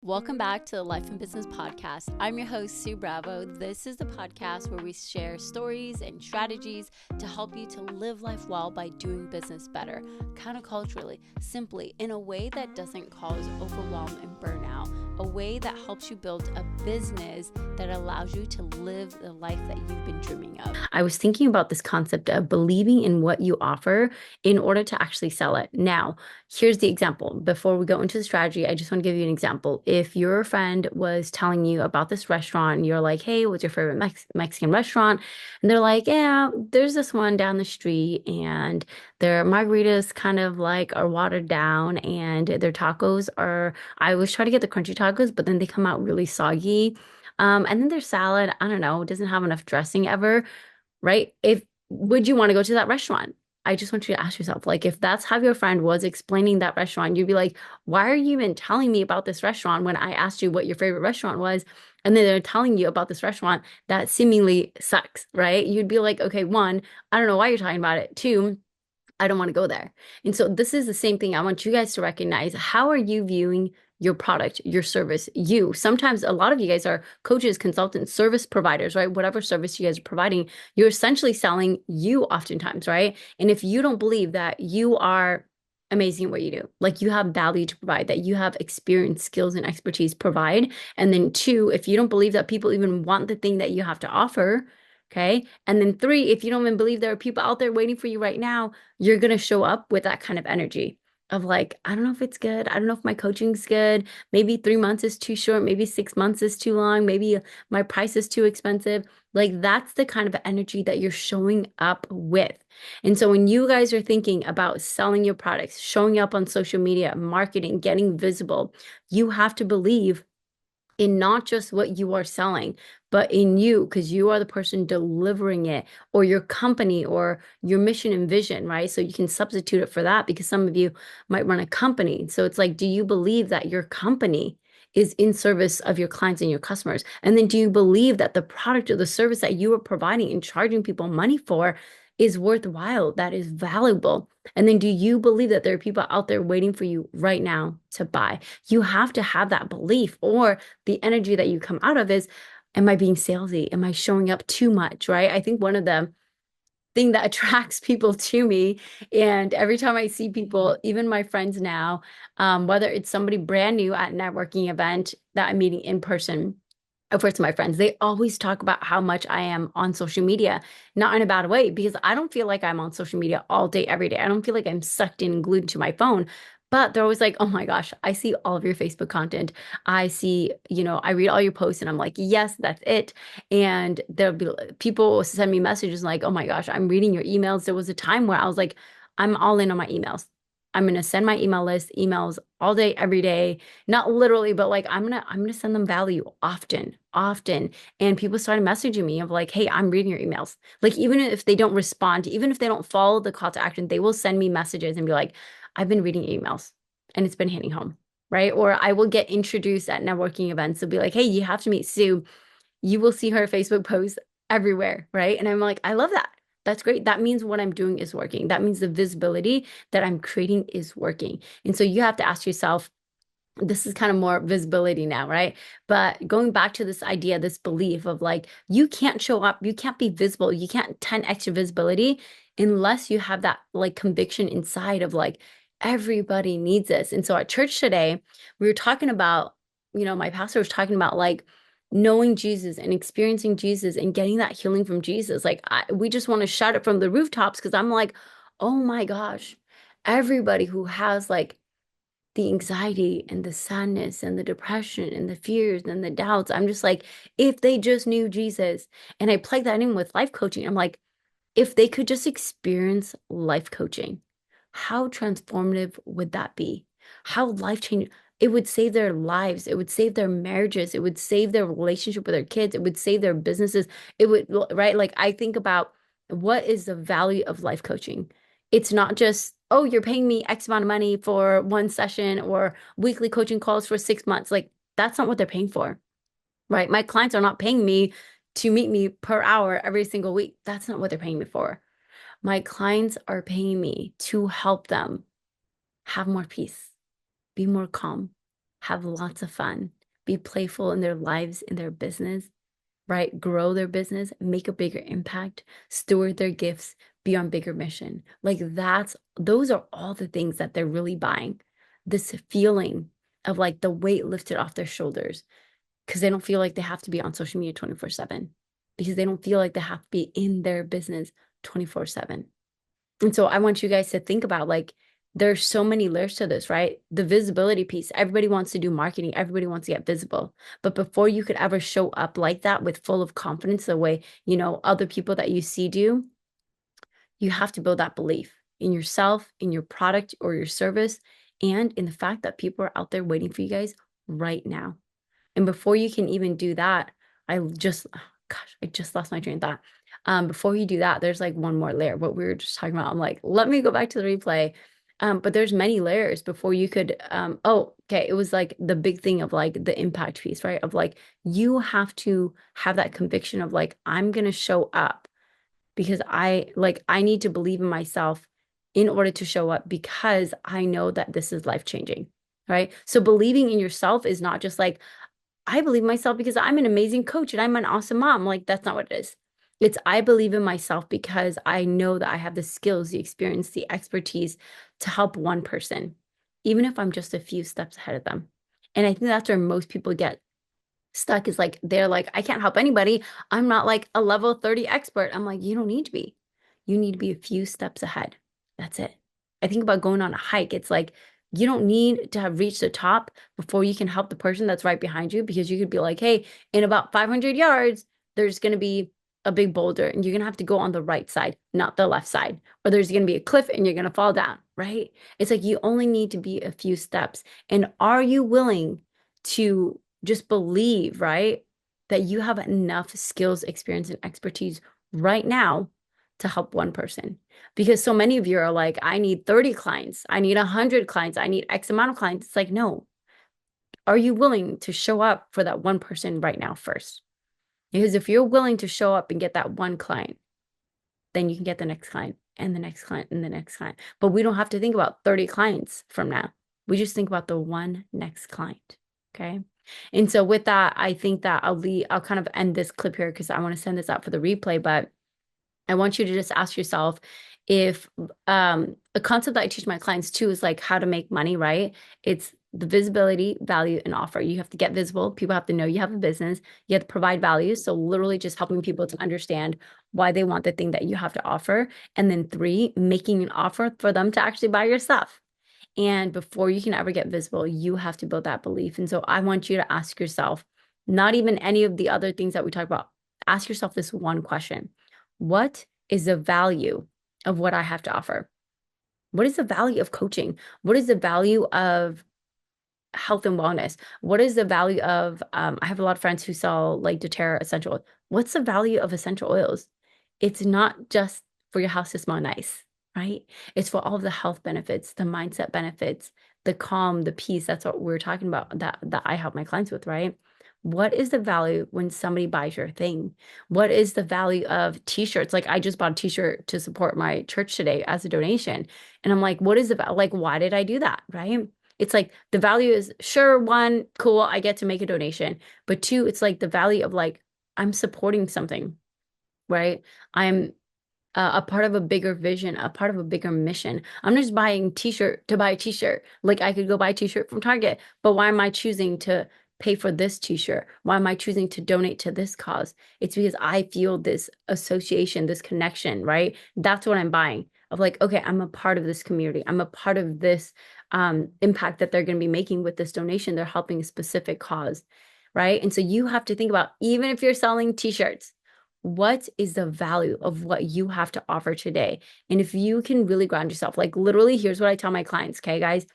Welcome back to the Life and Business Podcast. I'm your host, Sue Bravo. This is the podcast where we share stories and strategies to help you to live life well by doing business better, counterculturally, simply, in a way that doesn't cause overwhelm and burnout, a way that helps you build a business that allows you to live the life that you've been dreaming of. I was thinking about this concept of believing in what you offer in order to actually sell it. Now, here's the example. Before we go into the strategy, I just want to give you an example. If your friend was telling you about this restaurant, and you're like, hey, what's your favorite Mexican restaurant? And they're like, yeah, there's this one down the street, and their margaritas kind of like are watered down, and their tacos are, I always try to get the crunchy tacos, but then they come out really soggy. And then their salad, I don't know, doesn't have enough dressing ever, right? Would you want to go to that restaurant? I just want you to ask yourself, like, if that's how your friend was explaining that restaurant, you'd be like, why are you even telling me about this restaurant when I asked you what your favorite restaurant was? And then they're telling you about this restaurant that seemingly sucks, right? You'd be like, okay, one, I don't know why you're talking about it. Two, I don't want to go there. And so this is the same thing. I want you guys to recognize, how are you viewing your product, your service, you? Sometimes a lot of you guys are coaches, consultants, service providers, right? Whatever service you guys are providing, you're essentially selling you oftentimes, right? And if you don't believe that you are amazing at what you do, like you have value to provide, that you have experience, skills, and expertise provide, and then two, if you don't believe that people even want the thing that you have to offer, okay? And then three, if you don't even believe there are people out there waiting for you right now, you're going to show up with that kind of energy of like, I don't know if it's good. I don't know if my coaching's good. Maybe 3 months is too short. Maybe 6 months is too long. Maybe my price is too expensive. Like, that's the kind of energy that you're showing up with. And so when you guys are thinking about selling your products, showing up on social media, marketing, getting visible, you have to believe in not just what you are selling, but in you, because you are the person delivering it, or your company, or your mission and vision, right? So you can substitute it for that, because some of you might run a company. So it's like, do you believe that your company is in service of your clients and your customers? And then do you believe that the product or the service that you are providing and charging people money for is worthwhile, that is valuable? And then do you believe that there are people out there waiting for you right now to buy? You have to have that belief, or the energy that you come out of is, am I being salesy? Am I showing up too much, right? I think one of the thing that attracts people to me, and every time I see people, even my friends now, whether it's somebody brand new at a networking event that I'm meeting in person, of course, my friends, they always talk about how much I am on social media, not in a bad way, because I don't feel like I'm on social media all day, every day. I don't feel like I'm sucked in and glued to my phone. But they're always like, oh my gosh, I see all of your Facebook content. I see, I read all your posts, and I'm like, yes, that's it. And there'll be people will send me messages like, oh my gosh, I'm reading your emails. There was a time where I was like, I'm all in on my emails. I'm going to send my email list emails all day, every day. Not literally, but like I'm gonna send them value often, often. And people started messaging me of like, hey, I'm reading your emails. Like, even if they don't respond, even if they don't follow the call to action, they will send me messages and be like, I've been reading emails and it's been hitting home, right? Or I will get introduced at networking events. They'll be like, hey, you have to meet Sue. You will see her Facebook posts everywhere, right? And I'm like, I love that. That's great. That means what I'm doing is working. That means the visibility that I'm creating is working. And so you have to ask yourself, this is kind of more visibility now, right? But going back to this idea, this belief of like, you can't show up, you can't be visible, you can't 10x your visibility unless you have that like conviction inside of like, everybody needs this. And so at church today, we were talking about, my pastor was talking about like knowing Jesus and experiencing Jesus and getting that healing from Jesus. Like, we just want to shout it from the rooftops, because I'm like, oh my gosh, everybody who has like the anxiety and the sadness and the depression and the fears and the doubts. I'm just like, if they just knew Jesus. And I plug that in with life coaching. I'm like, if they could just experience life coaching, how transformative would that be? How life-changing. It would save their lives. It would save their marriages. It would save their relationship with their kids. It would save their businesses. It would, right? Like, I think about, what is the value of life coaching? It's not just, oh, you're paying me X amount of money for one session or weekly coaching calls for 6 months. Like, that's not what they're paying for, right? My clients are not paying me to meet me per hour every single week. That's not what they're paying me for. My clients are paying me to help them have more peace, be more calm, have lots of fun, be playful in their lives, in their business, right? Grow their business, make a bigger impact, steward their gifts, be on bigger mission. Like those are all the things that they're really buying. This feeling of like the weight lifted off their shoulders because they don't feel like they have to be on social media 24/7, because they don't feel like they have to be in their business 24/7. And so I want you guys to think about like, there's so many layers to this, right? The visibility piece. Everybody wants to do marketing. Everybody wants to get visible. But before you could ever show up like that with full of confidence, the way, other people that you see do, you have to build that belief in yourself, in your product or your service, and in the fact that people are out there waiting for you guys right now. And before you can even do that, I just lost my train of thought. Before you do that, there's like one more layer, what we were just talking about. I'm like, let me go back to the replay. But there's many layers before you could, okay. It was like the big thing of like the impact piece, right? Of like, you have to have that conviction of like, I'm going to show up because I need to believe in myself in order to show up because I know that this is life changing, right? So believing in yourself is not just like, I believe in myself because I'm an amazing coach and I'm an awesome mom. Like, that's not what it is. It's I believe in myself because I know that I have the skills, the experience, the expertise to help one person, even if I'm just a few steps ahead of them. And I think that's where most people get stuck, is like, they're like, I can't help anybody. I'm not like a level 30 expert. I'm like, you don't need to be. You need to be a few steps ahead. That's it. I think about going on a hike. It's like, you don't need to have reached the top before you can help the person that's right behind you, because you could be like, hey, in about 500 yards, there's going to be a big boulder and you're going to have to go on the right side, not the left side. Or there's going to be a cliff and you're going to fall down, right? It's like you only need to be a few steps. And are you willing to just believe, right, that you have enough skills, experience, and expertise right now to help one person? Because so many of you are like, I need 30 clients, I need 100 clients, I need X amount of clients. It's like, no. Are you willing to show up for that one person right now first? Because if you're willing to show up and get that one client, then you can get the next client and the next client and the next client. But we don't have to think about 30 clients from now. We just think about the one next client. Okay. And so with that, I think that I'll kind of end this clip here because I want to send this out for the replay, but I want you to just ask yourself if a concept that I teach my clients too is like how to make money, right? It's the visibility, value, and offer. You have to get visible. People have to know you have a business. You have to provide value. So literally just helping people to understand why they want the thing that you have to offer. And then 3, making an offer for them to actually buy your stuff. And before you can ever get visible, you have to build that belief. And so I want you to ask yourself, not even any of the other things that we talked about, ask yourself this one question. What is the value of what I have to offer? What is the value of coaching? What is the value of health and wellness? What is the value of, I have a lot of friends who sell like doTERRA essential oils. What's the value of essential oils? It's not just for your house to smell nice, right? It's for all of the health benefits, the mindset benefits, the calm, the peace. That's what we're talking about that I help my clients with, right? What is the value when somebody buys your thing? What is the value of t-shirts? Like I just bought a t-shirt to support my church today as a donation. And I'm like, what is the, like, why did I do that? Right? It's like the value is, sure, 1, cool, I get to make a donation. But 2, it's like the value of like, I'm supporting something, right? I'm a part of a bigger vision, a part of a bigger mission. I'm just buying t-shirt to buy a t-shirt. Like I could go buy a t-shirt from Target, but why am I choosing to pay for this t-shirt? Why am I choosing to donate to this cause? It's because I feel this association, this connection, right? That's what I'm buying. Of like, okay, I'm a part of this community. I'm a part of this impact that they're going to be making with this donation. They're helping a specific cause, right? And so you have to think about, even if you're selling t-shirts, what is the value of what you have to offer today? And if you can really ground yourself, like literally, here's what I tell my clients, okay, guys,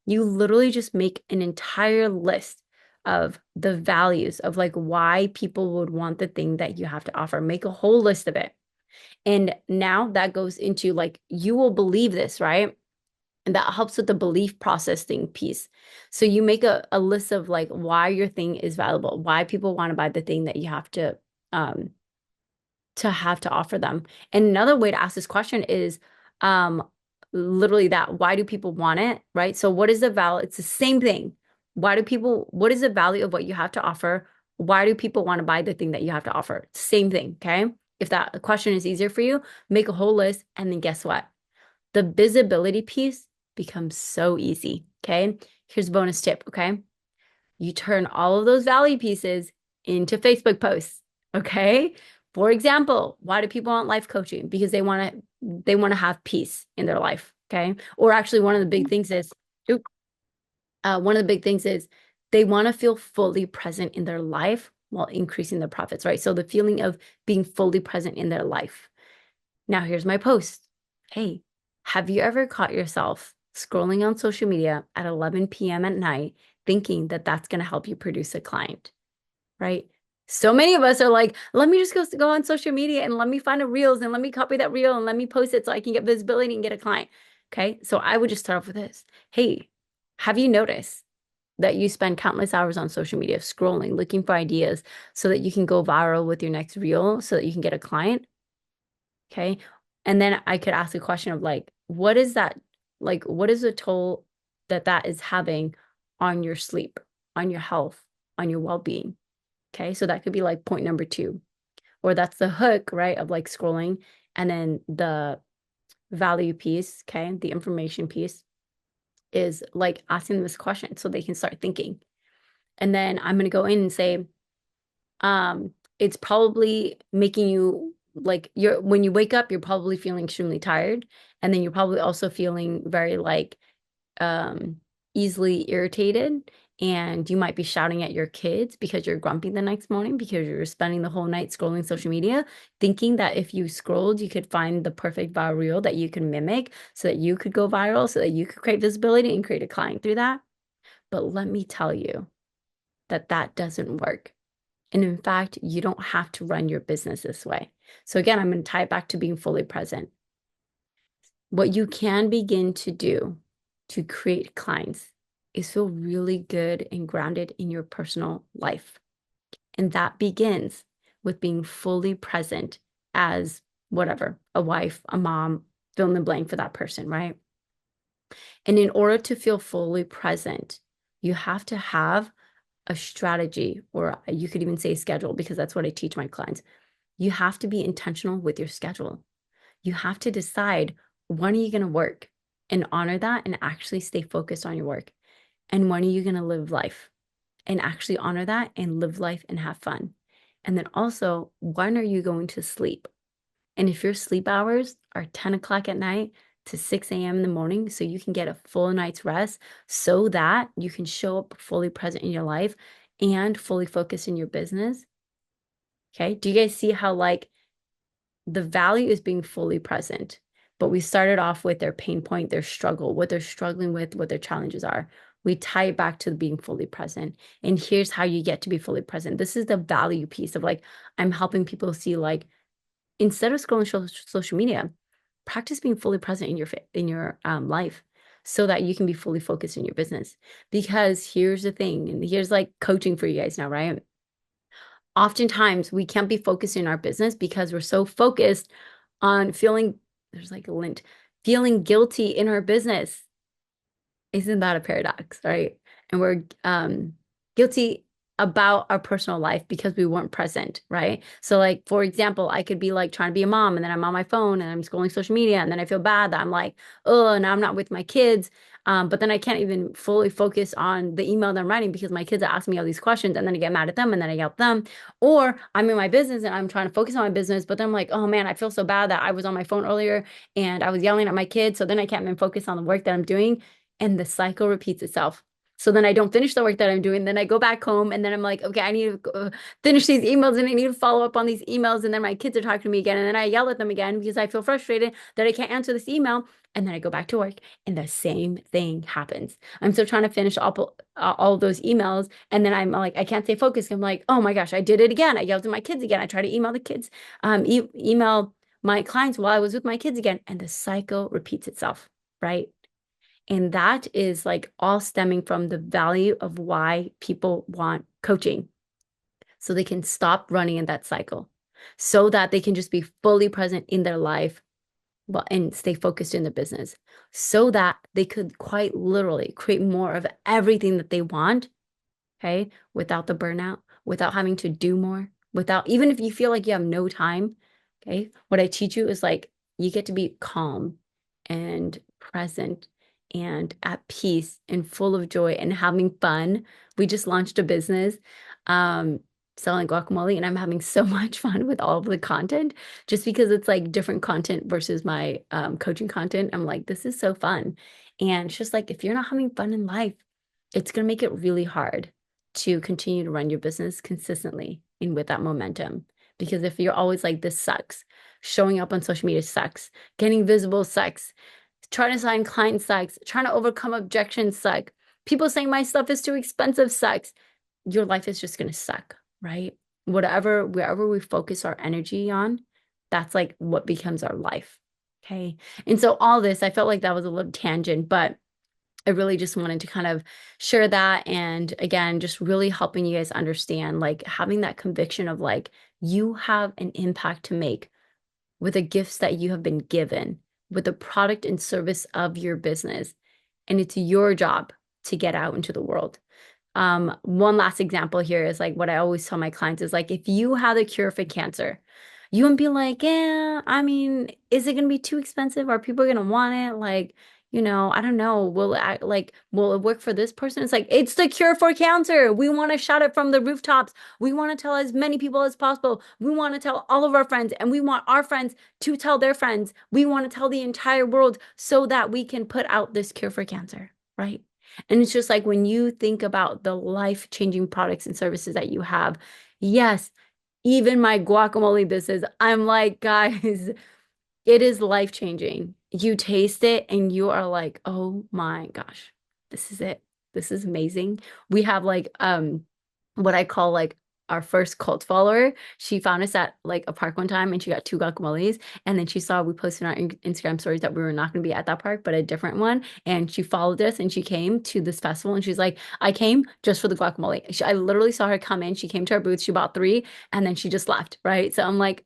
you literally just make an entire list of the values of like why people would want the thing that you have to offer. Make a whole list of it. And now that goes into like, you will believe this, right? And that helps with the belief processing piece. So you make a list of like why your thing is valuable, why people want to buy the thing that you have to offer them. And another way to ask this question is literally that, why do people want it, right? So what is the value? It's the same thing. what is the value of what you have to offer? Why do people want to buy the thing that you have to offer? Same thing, okay? If that question is easier for you, make a whole list, and then guess what? The visibility piece becomes so easy, okay? Here's a bonus tip, okay? You turn all of those value pieces into Facebook posts, okay? For example, why do people want life coaching? Because they want to have peace in their life, okay? Or actually one of the big things is one of the big things is they want to feel fully present in their life while increasing their profits, right? So the feeling of being fully present in their life. Now, here's my post. Hey, have you ever caught yourself scrolling on social media at 11 p.m. at night thinking that that's going to help you produce a client, right? So many of us are like, let me just go on social media and let me find a reels and let me copy that reel and let me post it so I can get visibility and get a client. Okay. So I would just start off with this. Hey, have you noticed that you spend countless hours on social media scrolling, looking for ideas so that you can go viral with your next reel so that you can get a client? Okay. And then I could ask a question of like, what is that? Like, what is the toll that that is having on your sleep, on your health, on your well-being? Okay. So that could be like point number two, or that's the hook, right? Of like scrolling. And then the value piece, okay, the information piece is like asking them this question so they can start thinking. And then I'm going to go in and say, it's probably making you like when you wake up, you're probably feeling extremely tired. And then you're probably also feeling very like easily irritated. And you might be shouting at your kids because you're grumpy the next morning because you're spending the whole night scrolling social media, thinking that if you scrolled, you could find the perfect viral reel that you can mimic so that you could go viral, so that you could create visibility and create a client through that. But let me tell you that that doesn't work. And in fact, you don't have to run your business this way. So again, I'm going to tie it back to being fully present. What you can begin to do to create clients is feel really good and grounded in your personal life. And that begins with being fully present as whatever, a wife, a mom, fill in the blank for that person, right? And in order to feel fully present, you have to have a strategy, or you could even say schedule, because that's what I teach my clients. You have to be intentional with your schedule. You have to decide when are you going to work and honor that and actually stay focused on your work. And when are you going to live life and actually honor that and live life and have fun. And then also, when are you going to sleep? And if your sleep hours are 10 o'clock at night to 6 a.m. in the morning, so you can get a full night's rest so that you can show up fully present in your life and fully focused in your business. Okay. Do you guys see how like the value is being fully present? But we started off with their pain point, their struggle, what they're struggling with, what their challenges are. We tie it back to being fully present. And here's how you get to be fully present. This is the value piece of like, I'm helping people see like, instead of scrolling social media, practice being fully present in your life so that you can be fully focused in your business. Because here's the thing, and here's like coaching for you guys now, right? Oftentimes we can't be focused in our business because we're so focused on feeling, there's like a lint, feeling guilty in our business. Isn't that a paradox, right? And we're guilty about our personal life because we weren't present, right? So like, for example, I could be like trying to be a mom and then I'm on my phone and I'm scrolling social media and then I feel bad that I'm like, oh, now I'm not with my kids. But then I can't even fully focus on the email that I'm writing because my kids are asking me all these questions and then I get mad at them and then I yell at them. Or I'm in my business and I'm trying to focus on my business, but then I'm like, oh man, I feel so bad that I was on my phone earlier and I was yelling at my kids. So then I can't even focus on the work that I'm doing. And the cycle repeats itself. So then I don't finish the work that I'm doing. Then I go back home and then I'm like, okay, I need to finish these emails and I need to follow up on these emails. And then my kids are talking to me again. And then I yell at them again because I feel frustrated that I can't answer this email. And then I go back to work and the same thing happens. I'm still trying to finish all those emails. And then I'm like, I can't stay focused. I'm like, oh my gosh, I did it again. I yelled at my kids again. I try to email the kids, email my clients while I was with my kids again. And the cycle repeats itself, right? And that is like all stemming from the value of why people want coaching. So they can stop running in that cycle, so that they can just be fully present in their life well, and stay focused in the business so that they could quite literally create more of everything that they want, okay, without the burnout, without having to do more, without, even if you feel like you have no time, okay, what I teach you is like, you get to be calm and present and at peace and full of joy and having fun. We just launched a business, um, selling guacamole, and I'm having so much fun with all of the content just because it's like different content versus my coaching content. I'm like, this is so fun. And it's just like, if you're not having fun in life, it's going to make it really hard to continue to run your business consistently and with that momentum. Because if you're always like, this sucks, showing up on social media sucks, getting visible sucks, trying to sign clients sucks, trying to overcome objections suck, people saying my stuff is too expensive sucks, your life is just going to suck, right? Wherever we focus our energy on, that's like what becomes our life. Okay. And so all this, I felt like that was a little tangent, but I really just wanted to kind of share that. And again, just really helping you guys understand, like having that conviction of like, you have an impact to make with the gifts that you have been given, with the product and service of your business. And it's your job to get out into the world. One last example here is like what I always tell my clients is like, if you had a cure for cancer, you wouldn't be like, yeah, I mean, is it going to be too expensive? Are people going to want it? Like, I don't know. Will it work for this person? It's like, it's the cure for cancer. We want to shout it from the rooftops. We want to tell as many people as possible. We want to tell all of our friends, and we want our friends to tell their friends. We want to tell the entire world so that we can put out this cure for cancer, right? And it's just like when you think about the life-changing products and services that you have, yes, even my guacamole business, I'm like, guys, it is life-changing. You taste it and you are like, oh my gosh, this is it. This is amazing. We have like what I call like our first cult follower. She found us at like a park one time and she got 2 guacamoles. And then she saw we posted on our Instagram stories that we were not going to be at that park, but a different one. And she followed us and she came to this festival and she's like, I came just for the guacamole. I literally saw her come in. She came to our booth. She bought 3 and then she just left. Right. So I'm like,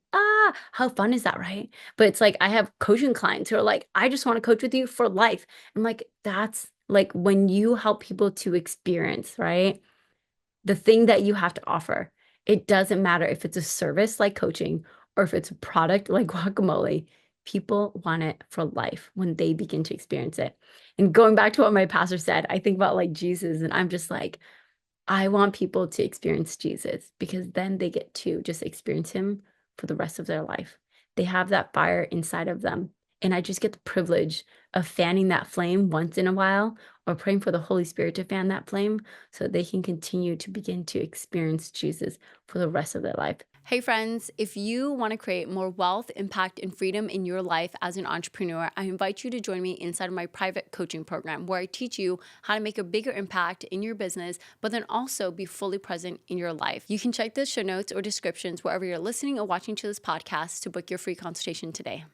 how fun is that? Right. But it's like, I have coaching clients who are like, I just want to coach with you for life. I'm like, that's like when you help people to experience, right, the thing that you have to offer. It doesn't matter if it's a service like coaching or if it's a product like guacamole. People want it for life when they begin to experience it. And going back to what my pastor said, I think about like Jesus, and I'm just like, I want people to experience Jesus because then they get to just experience him for the rest of their life. They have that fire inside of them. And I just get the privilege of fanning that flame once in a while or praying for the Holy Spirit to fan that flame so they can continue to begin to experience Jesus for the rest of their life. Hey friends, if you want to create more wealth, impact, and freedom in your life as an entrepreneur, I invite you to join me inside of my private coaching program where I teach you how to make a bigger impact in your business, but then also be fully present in your life. You can check the show notes or descriptions wherever you're listening or watching to this podcast to book your free consultation today.